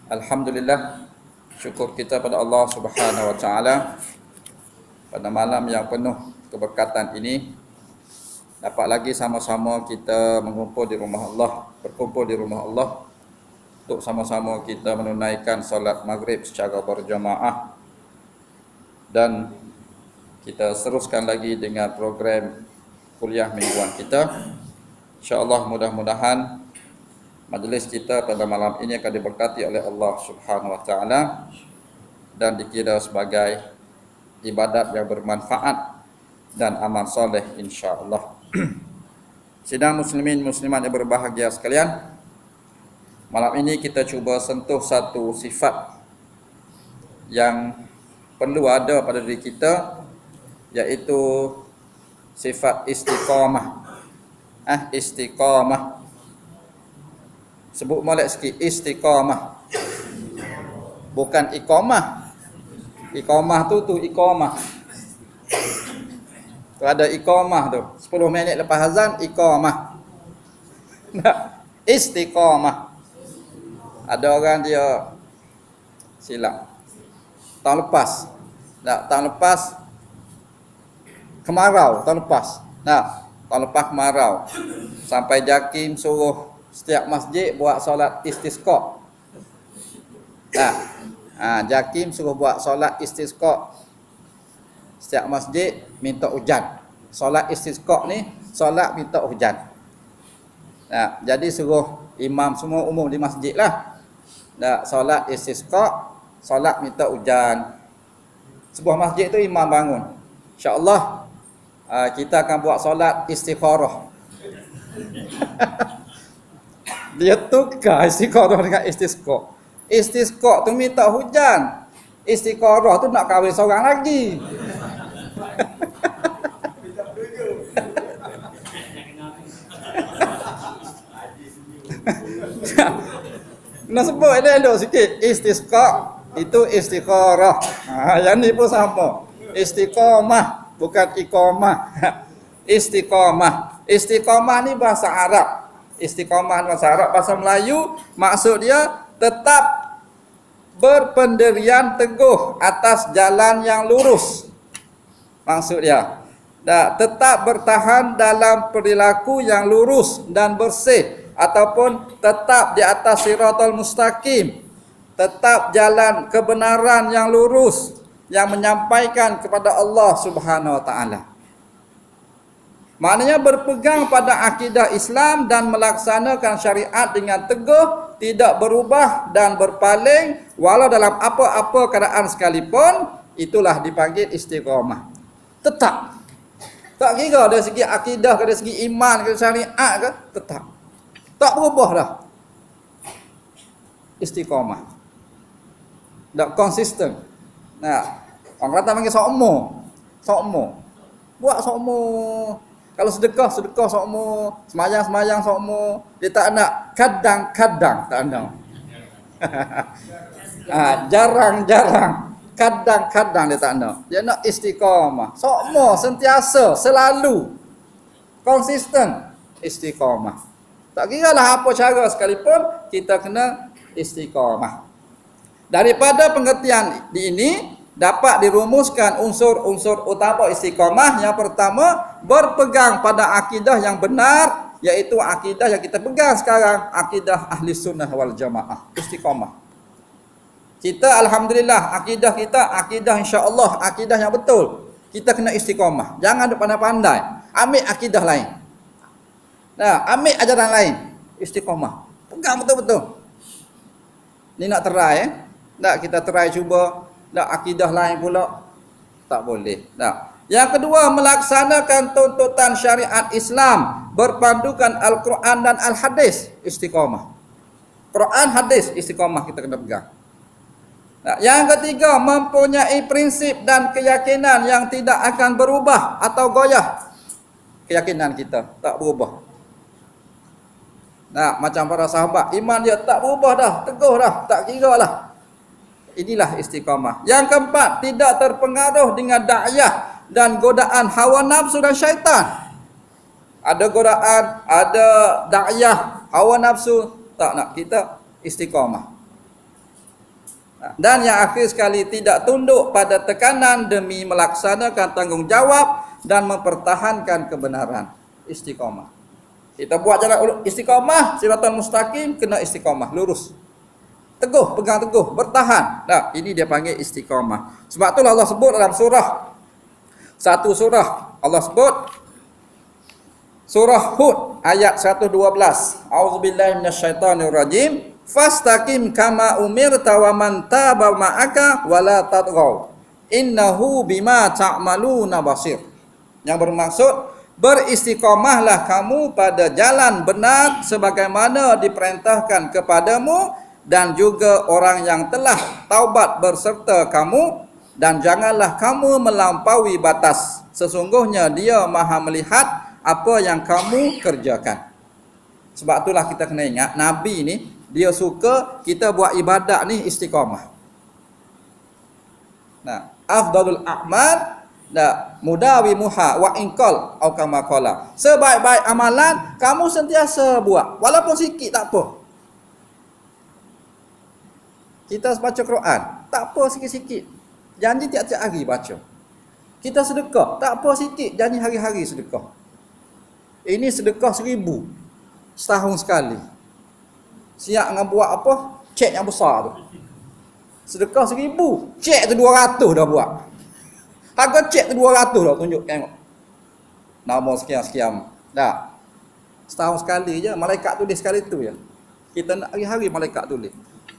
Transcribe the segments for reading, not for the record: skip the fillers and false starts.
Alhamdulillah, syukur kita pada Allah Subhanahu wa taala pada malam yang penuh keberkatan ini dapat lagi sama-sama kita berkumpul di rumah Allah untuk sama-sama kita menunaikan solat maghrib secara berjamaah, dan kita teruskan lagi dengan program kuliah mingguan kita. InsyaAllah mudah-mudahan majlis kita pada malam ini akan diberkati oleh Allah Subhanahu wa taala dan dikira sebagai ibadat yang bermanfaat dan amal soleh insya-Allah. Sidang muslimin muslimat yang berbahagia sekalian, malam ini kita cuba sentuh satu sifat yang perlu ada pada diri kita, iaitu sifat istiqamah. Istiqamah. Sebut molek sikit, istiqamah. Bukan iqamah. Iqamah tu iqamah. Tu ada iqamah tu. 10 minit lepas azan iqamah. Nah, istiqamah. Ada orang dia silap. Tahun lepas. Tahun lepas kemarau, tahun lepas. Tahun lepas kemarau. Sampai JAKIM suruh setiap masjid buat solat istisqa. JAKIM suruh buat solat istisqa. Setiap masjid minta hujan. Solat istisqa ni solat minta hujan. Jadi suruh imam semua umum di masjid lah. Solat istisqa, solat minta hujan. Sebuah masjid tu imam bangun. InsyaAllah kita akan buat solat istikharah. Dia tukar istikharah dengan istisqa. Istisqa tu minta hujan. Istikharah tu nak kahwin seorang lagi. Nak sebut elok sikit. Istisqa itu istikharah. Yang ni pun sama. Istiqamah bukan iqamah. Istiqamah. Istiqamah ni bahasa Arab. Istiqamah bahasa Arab, bahasa Melayu maksud dia tetap berpendirian teguh atas jalan yang lurus. Maksud dia tetap bertahan dalam perilaku yang lurus dan bersih, ataupun tetap di atas siratal mustaqim, tetap jalan kebenaran yang lurus yang menyampaikan kepada Allah Subhanahu wa taala. Maknanya berpegang pada akidah Islam dan melaksanakan syariat dengan teguh, tidak berubah dan berpaling walau dalam apa-apa keadaan sekalipun. Itulah dipanggil istiqamah. Tetap. Tak kira dari segi akidah, dari segi iman, dari syariat ke, tetap. Tak berubah dah. Istiqamah. Tak konsisten. Orang kata panggil sokmo. Sokmo. Buat sokmo. Kalau sedekah sokmo, semayang sokmo. Dia tak nak kadang-kadang, tak nak. Jarang-jarang, kadang-kadang dia tak nak. Dia nak istiqamah. Sokmo sentiasa, selalu konsisten istiqamah. Tak kiralah apa cara sekalipun, kita kena istiqamah. Daripada pengertian ini dapat dirumuskan unsur-unsur utama istiqamah. Yang pertama, berpegang pada akidah yang benar, iaitu akidah yang kita pegang sekarang, akidah ahli sunnah wal jamaah, istiqamah. Kita alhamdulillah, akidah kita akidah insya-Allah, akidah yang betul. Kita kena istiqamah. Jangan duk pandai-pandai ambil akidah lain. Ambil ajaran lain, istiqamah. Pegang betul-betul. Ni nak try kita try cuba akidah lain pula, tak boleh. Yang kedua, melaksanakan tuntutan syariat Islam berpandukan Al-Quran dan Al-Hadis, istiqamah. Quran, hadis, istiqamah kita kena pegang. Yang ketiga, mempunyai prinsip dan keyakinan yang tidak akan berubah atau goyah. Keyakinan kita tak berubah. Macam para sahabat, iman dia tak berubah dah, teguh dah, tak kira lah. Inilah istiqamah. Yang keempat, tidak terpengaruh dengan da'yah dan godaan hawa nafsu dan syaitan. Ada godaan, ada da'yah, hawa nafsu, tak nak. Kita istiqamah. Dan yang akhir sekali, tidak tunduk pada tekanan demi melaksanakan tanggungjawab dan mempertahankan kebenaran. Istiqamah. Kita buat jalan istiqamah, siratal mustaqim, kena istiqamah, lurus. Teguh, pegang teguh, bertahan. Nah, ini dia panggil istiqamah. Sebab itulah Allah sebut dalam satu surah Allah sebut surah Hud ayat 112. A'udzubillahi minasyaitonirrajim. Fastaqim kama umirta wa man taba ma'aka wa la tadghaw. Innahu bima ta'maluna basir. Yang bermaksud, beristiqamahlah kamu pada jalan benar sebagaimana diperintahkan kepadamu, dan juga orang yang telah taubat berserta kamu, dan janganlah kamu melampaui batas. Sesungguhnya dia Maha melihat apa yang kamu kerjakan. Sebab itulah kita kena ingat, Nabi ni dia suka kita buat ibadat ni istiqamah. Nah, afdalul a'mal mudawimuha wa inqal atau kama qala. Sebaik-baik amalan kamu sentiasa buat, walaupun sikit tak apa. Kita baca Quran, tak apa sikit-sikit. Janji tiap-tiap hari baca. Kita sedekah, tak apa sikit, janji hari-hari sedekah. Ini sedekah 1000 setahun sekali. Siap dengan buat apa? Cek yang besar tu. Sedekah 1000, cek tu 200 dah buat. Harga cek tu 200 dah, tunjuk tengok. Nama sekian-sekian. Dah. Setahun sekali je, malaikat tulis sekali tu ya. Kita nak hari-hari malaikat tulis.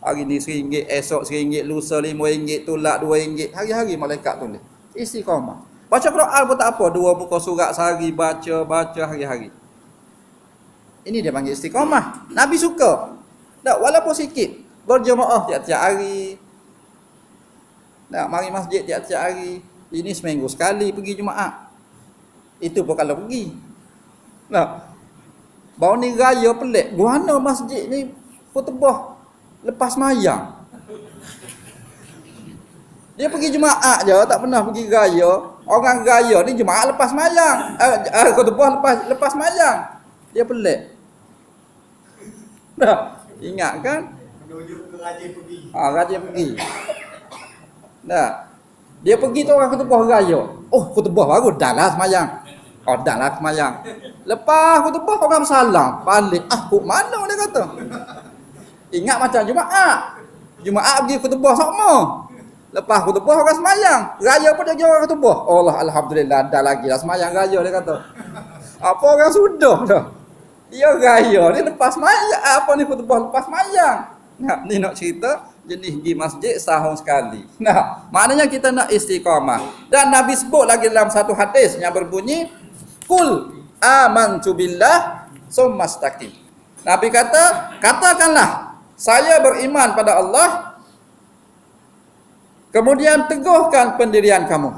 Hari ni RM1, esok RM1, lusa RM5, tolak RM2. Hari-hari malaikat tulis. Istiqamah. Baca Quran pun tak apa, 2 muka surat sehari, baca hari-hari. Ini dia panggil istiqamah. Nabi suka. Tak, walaupun sikit, berjemaah tiap-tiap hari. Tak, mari masjid tiap-tiap hari. Ini seminggu sekali pergi Jumaat. Itu pun kalau pergi. Tak. Baru ni raya pelik. Guana masjid ni khutbah lepas mayang. Dia pergi Jumaat je, tak pernah pergi raya. Orang raya ni Jumaat lepas mayang. Khutbah lepas mayang. Dia pelik. Dah, ingat kan? Menuju ke rajin pergi. Rajin pergi. Dah. Dia pergi tu orang khutbah raya. Oh, khutbah baru dah lah semayang. Oh, dah lah semayang. Lepas khutbah orang bersalam, balik. Kok mana dia kata? Ingat macam Jumaat. Jumaat pergi khutbah sama. Lepas khutbah orang semayang. Raya pun dia pergi orang khutbah. Allah, alhamdulillah, dah lagi lah semayang raya dia kata. Apa orang sudah dah. Dia raya ni lepas mayang. Apa ni khutbah lepas mayang? Nah, ni nak cerita jenis pergi masjid setahun sekali. Nah, maknanya kita nak istiqamah. Dan Nabi sebut lagi dalam satu hadis yang berbunyi, Qul amantu billah summa istaqim. Nabi kata, katakanlah saya beriman pada Allah, kemudian teguhkan pendirian kamu.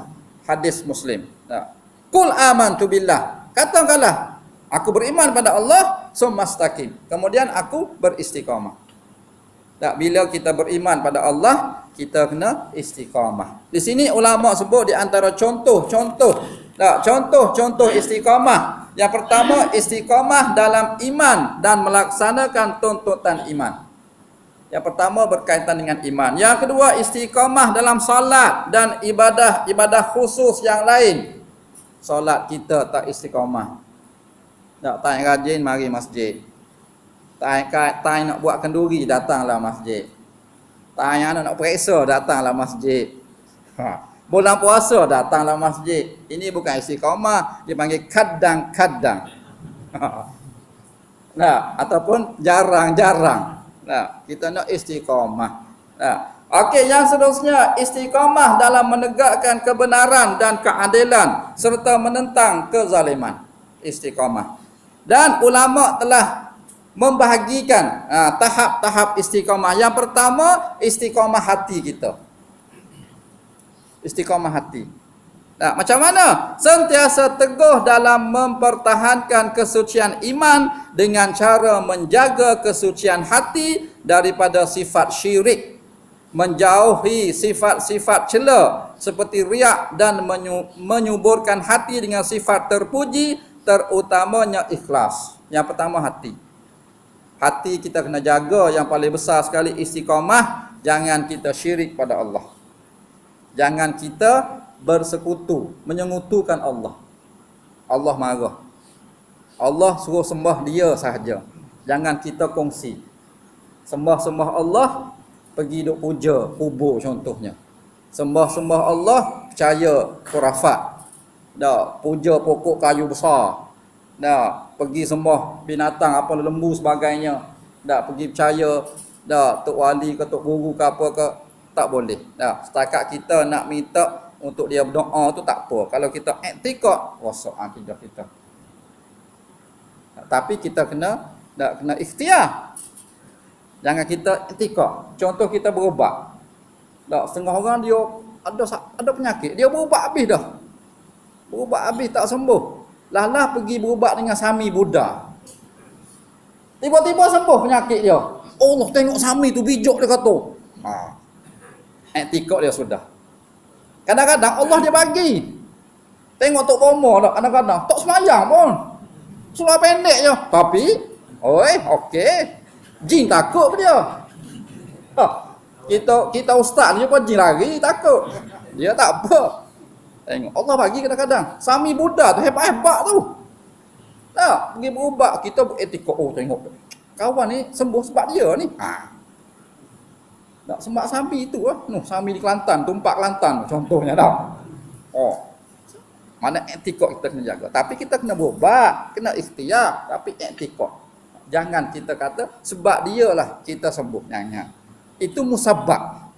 Hadis Muslim. Nah, Qul amantu billah. Katakanlah aku beriman pada Allah, summa istaqim. Kemudian aku beristiqamah. Tak, bila kita beriman pada Allah, kita kena istiqamah. Di sini ulama sebut di antara contoh-contoh istiqamah. Yang pertama, istiqamah dalam iman dan melaksanakan tuntutan iman. Yang pertama berkaitan dengan iman. Yang kedua, istiqamah dalam solat dan ibadah khusus yang lain. Solat kita tak istiqamah. Tak rajin mari masjid. Tak nak buat kenduri, datanglah masjid. Tak nak periksa, datanglah masjid. Bulan puasa, datanglah masjid. Ini bukan istiqamah, dipanggil kadang-kadang. Nah, ataupun jarang-jarang. Nah, kita nak istiqamah. Nah, okey, yang seterusnya, istiqamah dalam menegakkan kebenaran dan keadilan serta menentang kezaliman. Istiqamah. Dan ulama telah membahagikan tahap-tahap istiqamah. Yang pertama, istiqamah hati kita. Istiqamah hati. Nah, macam mana? Sentiasa teguh dalam mempertahankan kesucian iman dengan cara menjaga kesucian hati daripada sifat syirik, menjauhi sifat-sifat cela seperti riak dan menyuburkan hati dengan sifat terpuji, terutamanya ikhlas. Yang pertama hati. Hati kita kena jaga, yang paling besar sekali istiqamah jangan kita syirik pada Allah. Jangan kita bersekutu, menyengutukan Allah. Allah marah. Allah suruh sembah dia sahaja. Jangan kita kongsi. Sembah-sembah Allah, pergi duk puja kubur contohnya. Sembah-sembah Allah, percaya khurafat. Dah, puja pokok kayu besar. Dah, pergi sembah binatang apa lembu sebagainya. Dah, pergi percaya dah tok wali ke tok guru ke apa ke, tak boleh. Dah, setakat kita nak minta untuk dia berdoa tu tak apa. Kalau kita i'tikad, rosak akidah kita. Tapi kita kena ikhtiar. Jangan kita i'tikad. Contoh kita berubat. Dah, setengah orang dia ada penyakit, dia berubat habis dah. Berubat habis tak sembuh. Lah pergi berubat dengan Sami Buddha. Tiba-tiba sembuh penyakit dia. Allah tengok Sami tu bijak dia kata. I'tikad dia sudah. Kadang-kadang Allah dia bagi. Tengok Tok Bomo dah kadang-kadang tak semayang pun. Surah pendek je. Tapi okey. Jin takut ke dia? Kita ustaz dia pun jin lari takut. Dia tak apa. Tengok Allah bagi kadang-kadang. Sami Buddha tu hebat-hebat tu. Tak, pergi berubat kita beretika. Oh tengok. Kawan ni sembuh sebab dia ni. Tak sebab Sami tu lah. Sami di Kelantan, tumpak Kelantan contohnya dah. Mana etika kita kena jaga. Tapi kita kena berubat, kena ikhtiar, tapi etika. Jangan kita kata sebab dia lah kita sembuh. Jangan. Itu musabab.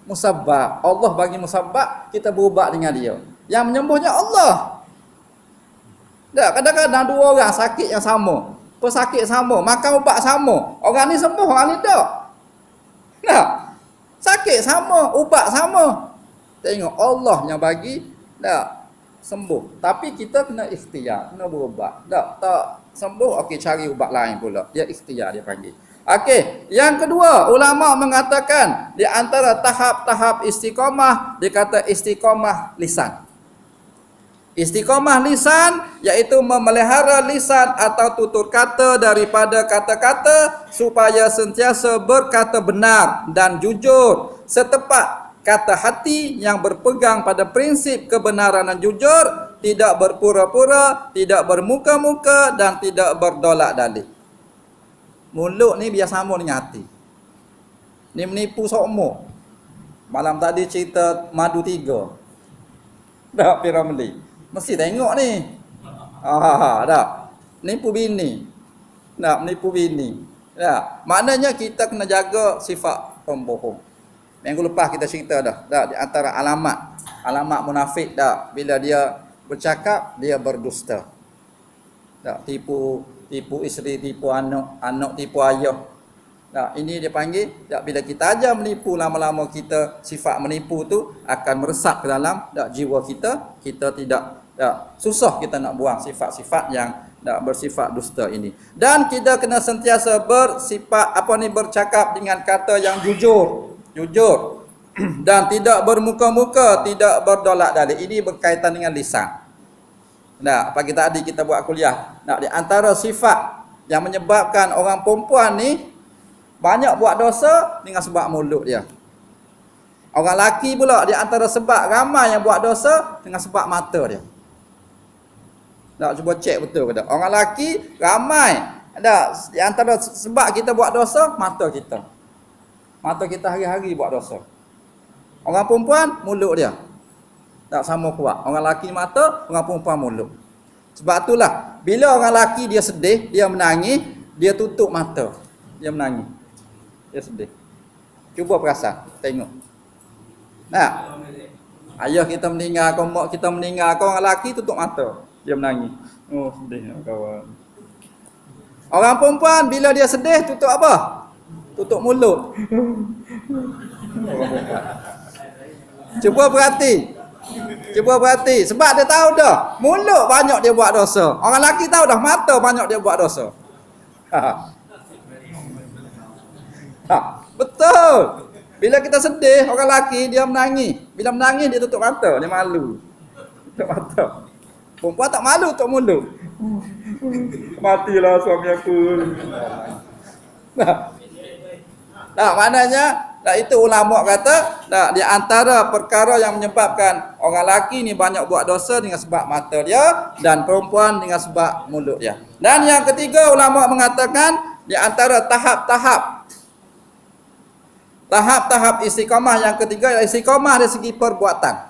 Musabab. Allah bagi musabab, kita berubat dengan dia. Yang menyembuhnya Allah. Tak, kadang-kadang dua orang sakit yang sama, pesakit sama, makan ubat sama. Orang ni sembuh, orang ni tak. Nah, sakit sama, ubat sama. Tengok Allah yang bagi, tak sembuh. Tapi kita kena ikhtiar, kena berubat. Tak sembuh, okey cari ubat lain pula. Dia ikhtiar dia panggil. Okey, yang kedua, ulama mengatakan di antara tahap-tahap istiqamah, dia kata istiqamah lisan. Istiqamah lisan iaitu memelihara lisan atau tutur kata daripada kata-kata supaya sentiasa berkata benar dan jujur, setepat kata hati yang berpegang pada prinsip kebenaran dan jujur, tidak berpura-pura, tidak bermuka-muka dan tidak berdolak-dalik. Mulut ni biar sama dengan hati. Ni menipu sokmo. Malam tadi cerita madu 3. Dah Piramli. Mesti tengok ni. Dah. Menipu bini. Nak menipu bini. Dah. Maknanya kita kena jaga sifat pembohong. Minggu lepas kita cerita dah. Dah, di antara alamat munafik dah, bila dia bercakap dia berdusta. Dah, tipu isteri, tipu anak tipu ayah. Nah, ini dia panggil, bila kita ajar menipu, lama-lama kita sifat menipu tu akan meresap ke dalam jiwa kita. Kita tidak susah kita nak buang sifat-sifat yang bersifat dusta ini. Dan kita kena sentiasa bercakap dengan kata yang jujur dan tidak bermuka-muka, tidak berdolak-dalik. Ini berkaitan dengan lisan. Nah, pagi tadi kita buat kuliah. Nah, di antara sifat yang menyebabkan orang perempuan ni banyak buat dosa dengan sebab mulut dia. Orang lelaki pula di antara sebab ramai yang buat dosa dengan sebab mata dia. Nak cuba cek betul ke tak? Orang lelaki ramai di antara sebab kita buat dosa mata kita. Mata kita hari-hari buat dosa. Orang perempuan mulut dia. Tak sama kuat. Orang lelaki mata, orang perempuan mulut. Sebab itulah, bila orang lelaki dia sedih, dia menangis, dia tutup mata. Dia menangis. Dia sedih. Cuba perasan, tengok. Nah, ayah kita meninggal, mak kita meninggal, orang lelaki tutup mata. Dia menangis. Oh, sedih kawan. Orang perempuan, bila dia sedih, tutup apa? Tutup mulut. Cuba perhati. Sebab dia tahu dah mulut banyak dia buat dosa. Orang lelaki tahu dah mata banyak dia buat dosa. Betul. Bila kita sedih, orang lelaki dia menangis. Bila menangis dia tutup mata, dia malu. Tutup mata. Perempuan tak malu tutup mulut. Matilah suami aku. Maknanya Dan itu ulama kata, di antara perkara yang menyebabkan orang lelaki ni banyak buat dosa dengan sebab mata dia dan perempuan dengan sebab mulut dia. Dan yang ketiga ulama mengatakan di antara tahap-tahap istiqamah yang ketiga ialah istiqamah dari segi perbuatan,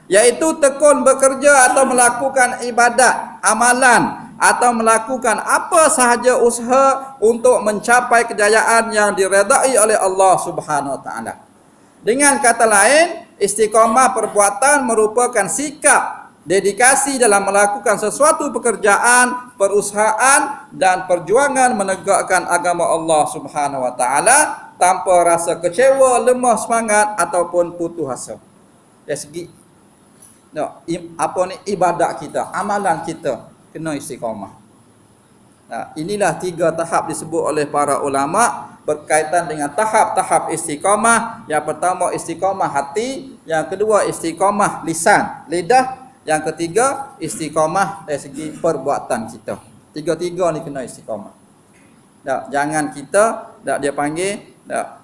iaitu tekun bekerja atau melakukan ibadat, amalan atau melakukan apa sahaja usaha untuk mencapai kejayaan yang diredai oleh Allah Subhanahu wa taala. Dengan kata lain, istiqamah perbuatan merupakan sikap dedikasi dalam melakukan sesuatu pekerjaan, perusahaan dan perjuangan menegakkan agama Allah Subhanahu wa taala tanpa rasa kecewa, lemah semangat ataupun putus asa. Dari segi ibadat kita, amalan kita kena istiqamah. Inilah 3 tahap disebut oleh para ulama berkaitan dengan tahap-tahap istiqamah. Yang pertama istiqamah hati, yang kedua istiqamah lisan, lidah, yang ketiga istiqamah dari segi perbuatan kita. Tiga-tiga ni kena istiqamah. Jangan kita dia panggil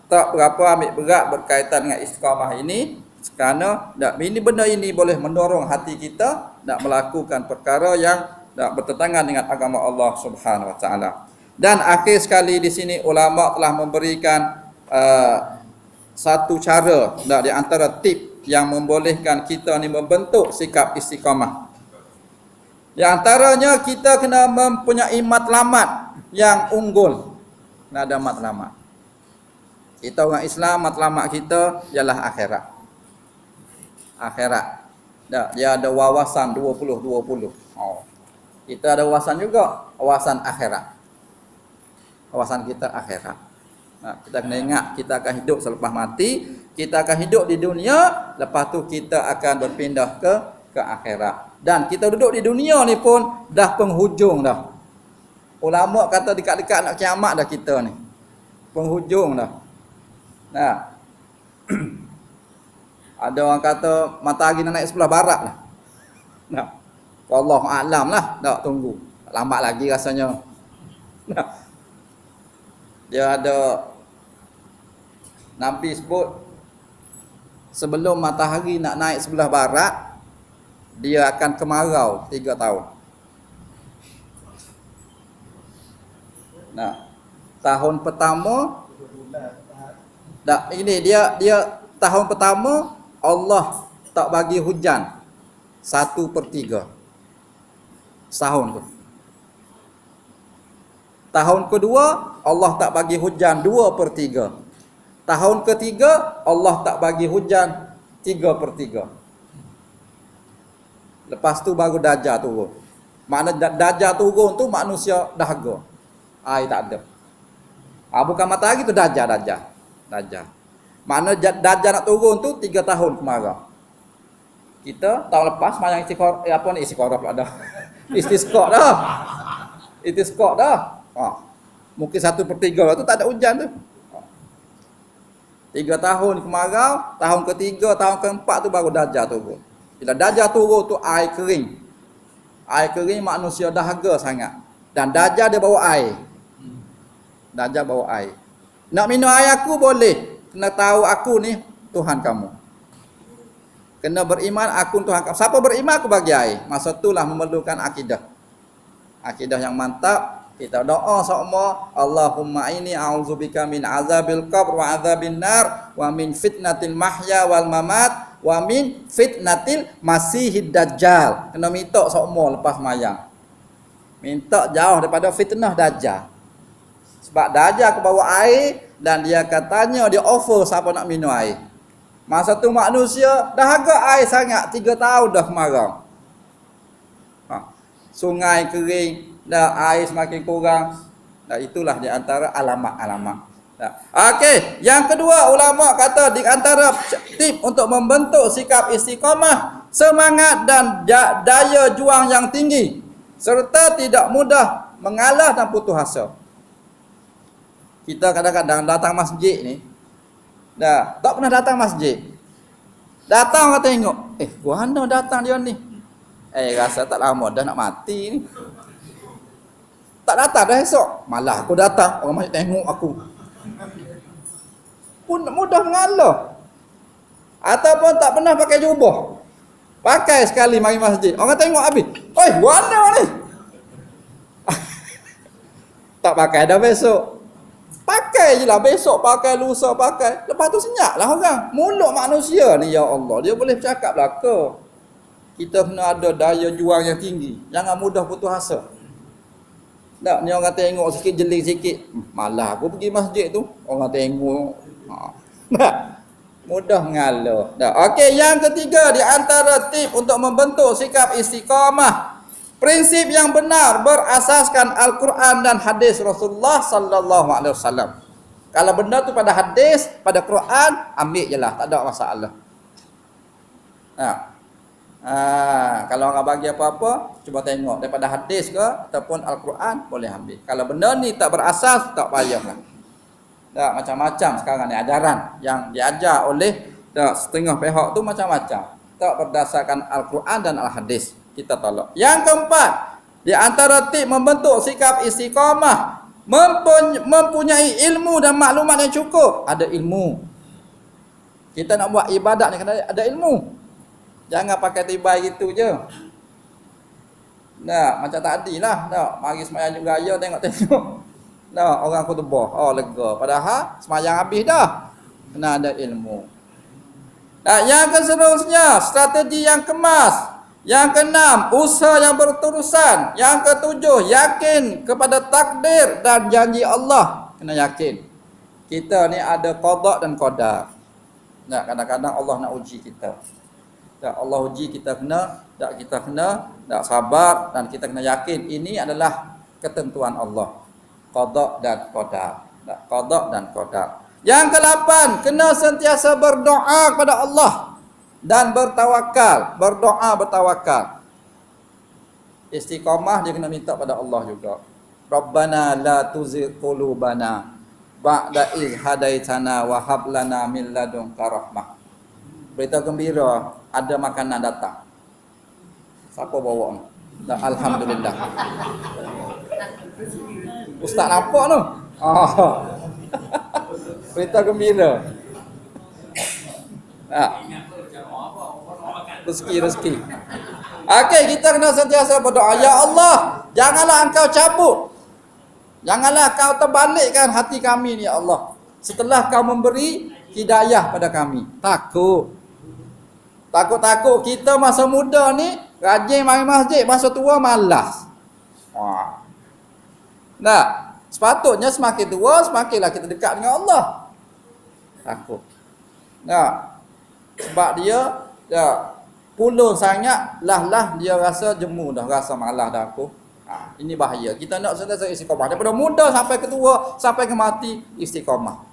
tak berapa ambil berat berkaitan dengan istiqamah ini, kerana benda ini boleh mendorong hati kita melakukan perkara yang bertentangan dengan agama Allah Subhanahu wa taala. Dan akhir sekali di sini ulama telah memberikan satu cara di antara tip yang membolehkan kita ni membentuk sikap istiqamah. Di antaranya kita kena mempunyai matlamat yang unggul. Kena ada matlamat. Kita orang Islam, matlamat kita ialah akhirat. Dia ada wawasan 20-20. Kita ada wawasan juga, wawasan akhirat. Wawasan kita akhirat. Kita kena ingat kita akan hidup selepas mati, kita akan hidup di dunia, lepas tu kita akan berpindah ke akhirat. Dan kita duduk di dunia ni pun dah penghujung dah. Ulama kata dekat-dekat nak kiamat dah kita ni. Penghujung dah. Ada orang kata matahari nak naik sebelah barat lah. Wallahu a'lam lah. Tunggu. Lambat lagi rasanya. Dia ada Nabi sebut sebelum matahari nak naik sebelah barat, dia akan kemarau 3 tahun. Tahun pertama dia tahun pertama Allah tak bagi hujan 1/3 setahun tu. Tahun kedua Allah tak bagi hujan 2/3. Tahun ketiga Allah tak bagi hujan 3/3. Lepas tu baru Dajjal turun. Makna Dajjal turun tu manusia dahaga. Air tak ada. Bukan matahari tu Dajjal. Makna Dajjal nak turun tu 3 tahun kemarau. Kita tahun lepas sembahyang istiqorah pula dah. Istisqa dah. Mungkin 1/3 tu tak ada hujan tu. 3 tahun kemarau, tahun ketiga, tahun keempat tu baru Dajjal turun. Bila Dajjal turun tu air kering. Air kering manusia dahaga sangat. Dan Dajjal dia bawa air. Nak minum air aku boleh. Kena tahu aku ni Tuhan kamu. Kena beriman aku Tuhan kamu. Siapa beriman aku bagi air. Masa itulah memerlukan akidah. Akidah yang mantap. Kita doa semua, Allahumma inni a'udzubika min azabil qabr wa azabin nar wa min fitnatil mahya wal mamat wa min fitnatil masihid dajjal. Kena minta semua lepas mayang. Minta jauh daripada fitnah Dajjal. Sebab Dajjal ke bawah air dan dia katanya dia offer siapa nak minum air. Masa tu manusia dahaga air sangat, 3 tahun dah kemarau. Sungai kering, dah air semakin kurang. Itulah di antara alamat-alamat. Okey, yang kedua ulama kata di antara tip untuk membentuk sikap istiqamah, semangat dan daya juang yang tinggi serta tidak mudah mengalah dan putus asa. Kita kadang-kadang datang masjid ni, tak pernah datang masjid. Datang orang tengok, gua mana datang dia ni? Rasa tak lama dah nak mati ni. Tak datang dah esok. Malah aku datang, orang masjid tengok aku. pun mudah mengalah. Ataupun tak pernah pakai jubah. Pakai sekali mari masjid. Orang tengok habis. Oi, mana ni? Tak pakai dah besok. Pakai je lah besok, pakai lusa, pakai. Lepas tu senyap lah orang. Mulut manusia ni, ya Allah. Dia boleh bercakap belaka. Kita kena ada daya juang yang tinggi. Jangan mudah putus asa. Tak, ni orang tengok sikit, jeling sikit. Malah aku pergi masjid tu. Orang tengok. Tak. Mudah mengalah. Tak. Okey, yang ketiga di antara tip untuk membentuk sikap istiqamah. Prinsip yang benar berasaskan Al-Quran dan hadis Rasulullah sallallahu alaihi wasallam. Kalau benda tu pada hadis, pada Quran, ambil je lah, tak ada masalah. Kalau orang bagi apa-apa, cuba tengok daripada hadis ke ataupun Al-Quran, boleh ambil. Kalau benda ni tak berasas, tak payahlah. Tak, macam-macam sekarang ni ajaran yang diajar oleh setengah pihak tu macam-macam. Tak berdasarkan Al-Quran dan Al-Hadis. Kita tolak. Yang keempat, di antara tip membentuk sikap istiqamah, mempunyai ilmu dan maklumat yang cukup. Ada ilmu. Kita nak buat ibadat ni kena ada ilmu. Jangan pakai tibai gitu je. Nah, macam tadi lah. Nah, mari semayang juga ya tengok-tengok. Nah, orang khutbah. Oh, lega. Padahal semayang habis dah. Kena ada ilmu. Nah, yang seterusnya, strategi yang kemas. Yang keenam, usaha yang berterusan. Yang ketujuh, yakin kepada takdir dan janji Allah. Kena yakin. Kita ni ada qada dan qadar. Nah, kadang-kadang Allah nak uji kita. Tak, Allah uji kita kita kena sabar dan kita kena yakin ini adalah ketentuan Allah. Qada dan qadar. Qada dan qadar. Yang ke-8, kena sentiasa berdoa kepada Allah dan bertawakal, berdoa bertawakal. Istiqamah dia kena minta pada Allah juga. Rabbana la tuzigh qulubana ba'da idh hadaitana wa hab lana min ladunka rahmah. Berita gembira, ada makanan datang. Siapa bawa ni? Alhamdulillah. Ustaz nampak tu? Berita gembira. Rezeki. Okey, kita kena sentiasa berdoa. Ya Allah, janganlah engkau cabut. Janganlah kau terbalikkan hati kami ni, ya Allah. Setelah kau memberi hidayah pada kami. Takut kita masa muda ni rajin mari masjid, masa tua malas. Nah, sepatutnya semakin tua semakinlah kita dekat dengan Allah. Takut. Nah, sebab dia pulun sangat lah dia rasa jemu dah, rasa malas dah aku. Ini bahaya. Kita nak sentiasa istiqamah daripada muda sampai ke tua, sampai ke mati istiqamah.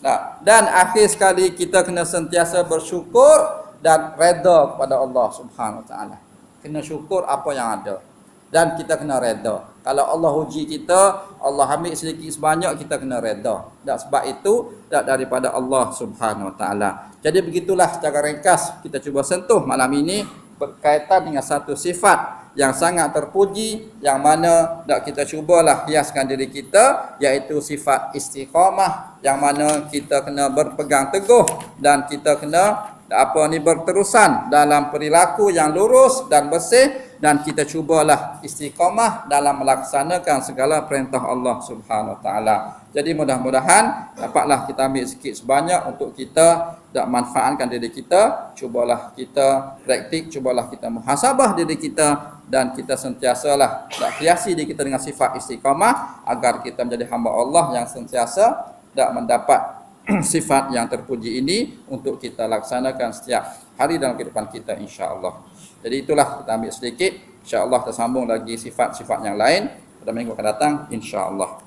Nah, dan akhir sekali kita kena sentiasa bersyukur dan reda kepada Allah Subhanahu Wa Taala. Kena syukur apa yang ada dan kita kena reda. Kalau Allah uji kita, Allah ambil sedikit sebanyak, kita kena reda. Dan sebab itu daripada Allah Subhanahu Wa Taala. Jadi begitulah secara ringkas kita cuba sentuh malam ini berkaitan dengan satu sifat yang sangat terpuji yang mana kita cubalah hiaskan diri kita, iaitu sifat istiqamah, yang mana kita kena berpegang teguh dan kita kena berterusan dalam perilaku yang lurus dan bersih, dan kita cubalah istiqamah dalam melaksanakan segala perintah Allah Subhanahu Wa Taala. Jadi mudah-mudahan dapatlah kita ambil sikit sebanyak untuk kita manfaatkan diri kita. Cubalah kita praktik, cubalah kita muhasabah diri kita, dan kita sentiasalah hiasi diri kita dengan sifat istiqamah agar kita menjadi hamba Allah yang sentiasa mendapat sifat yang terpuji ini untuk kita laksanakan setiap hari dalam kehidupan kita, insya-Allah. Jadi itulah kita ambil sedikit, insya-Allah kita sambung lagi sifat-sifat yang lain pada minggu akan datang, insya-Allah.